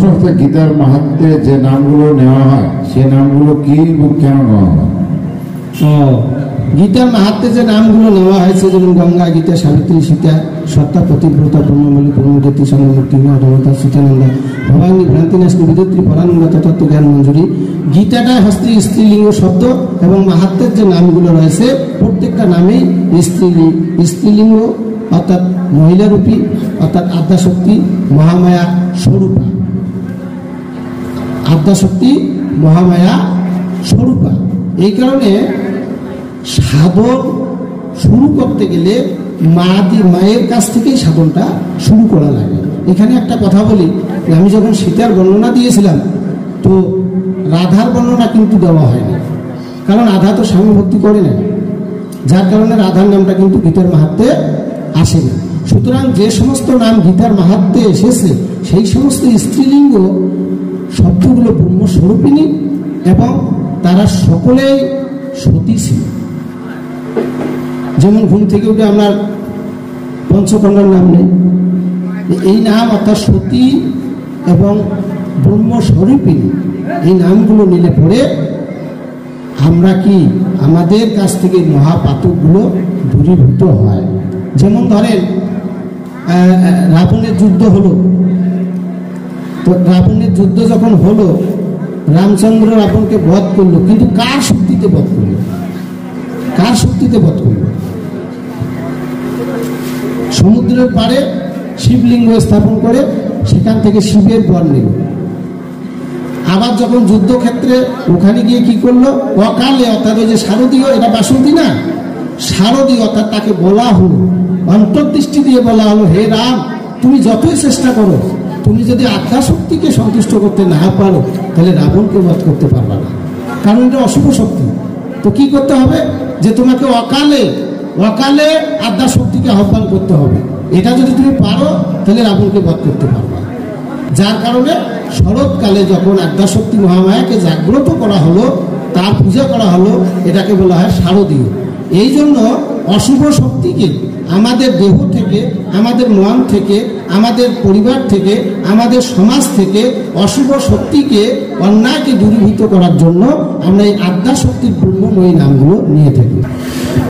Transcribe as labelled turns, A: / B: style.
A: সমস্ত গীতার মাহাত্ম্যে যে নামগুলো নেওয়া হয় সে নামগুলো কি কেন নেওয়া হয়?
B: গীতার মাহাত্ম্যে যে নামগুলো নেওয়া হয়েছে, যেমন গঙ্গা, গীতা, সাবিত্রী, সীতা, সত্তা, পতিব্রতা, পূর্ণমলী, পূর্ণজ্যোতি, সঙ্গমূর্তি, অধমতা, সীতানন্দা, ভবানী, ভ্রান্তিনাশনী, বিদত্রী, পরানন্দা, তত্ত্ব জ্ঞান মঞ্জুরি। গীতাটা হচ্ছে স্ত্রীলিঙ্গ শব্দ এবং মাহাত্ম্যের যে নামগুলো রয়েছে প্রত্যেকটা নামেই স্ত্রীলিঙ্গ অর্থাৎ মহিলারূপী, অর্থাৎ আদ্যাশক্তি, মহামায়া স্বরূপা। আদ্যাশক্তি, মহামায়া স্বরূপা। এই কারণে সাধন শুরু করতে গেলে মায়ের কাছ থেকেই সাধনটা শুরু করা লাগে। এখানে একটা কথা বলি, আমি যখন সীতার বর্ণনা দিয়েছিলাম তো রাধার বর্ণনা কিন্তু দেওয়া হয়নি, কারণ রাধা তো স্বামী ভক্তি করে না, যার কারণে রাধার নামটা কিন্তু গীতার মাহাত্ম্যে আসে না। সুতরাং যে সমস্ত নাম গীতার মাহাত্ম্যে এসেছে সেই সমস্ত স্ত্রীলিঙ্গ শব্দগুলো ব্রহ্মস্বরূপিণী এবং তারা সকলেই সতী ছিল। যেমন ঘুম থেকে উঠে আমরা পঞ্চকন্যার নাম নেই, এই নাম অর্থাৎ সতী এবং ব্রহ্মস্বরূপিণী এই নামগুলো নিলে পরে আমরা কি আমাদের কাছ থেকে মহাপাতকগুলো দূরীভূত হয়। যেমন ধরেন রাবণের যুদ্ধ হলো, তো রাবণের যুদ্ধ যখন হলো রামচন্দ্র রাবণকে বধ করলো, কিন্তু কার শক্তিতে বধ করলো? কার শক্তিতে বধ করলো? সমুদ্রের পাড়ে শিবলিঙ্গ স্থাপন করে সেখান থেকে শিবের বর নিল। আবার যখন যুদ্ধক্ষেত্রে ওখানে গিয়ে কি করলো? অকালে, অর্থাৎ ওই যে শারদীয়, এটা বাসন্তী না, শারদীয় অর্থাৎ তাকে বলা হলো, অন্তর্দৃষ্টি দিয়ে বলা হলো, হে রাম, তুমি যতই চেষ্টা করো, তুমি যদি আদ্যাশক্তিকে সন্তুষ্ট করতে না পারো তাহলে রাবণকে বধ করতে পারবা না, কারণ এটা অশুভ শক্তি। তো কি করতে হবে? যে তোমাকে অকালে আদ্যাশক্তিকে আহ্বান করতে হবে। এটা যদি তুমি পারো তাহলে রাবণকে বধ করতে পারবা। যার কারণে শরৎকালে যখন আদ্যাশক্তি মহামায়াকে জাগ্রত করা হলো, তার পূজা করা হলো, এটাকে বলা হয় শারদীয়। এই জন্য অশুভ শক্তিকে আমাদের দেহ থেকে, আমাদের মন থেকে, আমাদের পরিবার থেকে, আমাদের সমাজ থেকে অশুভ শক্তিকে, অন্যায়কে দূরীভূত করার জন্য আমরা এই আদ্যাশক্তির ব্রহ্মময়ী নামগুলো নিয়ে থাকি।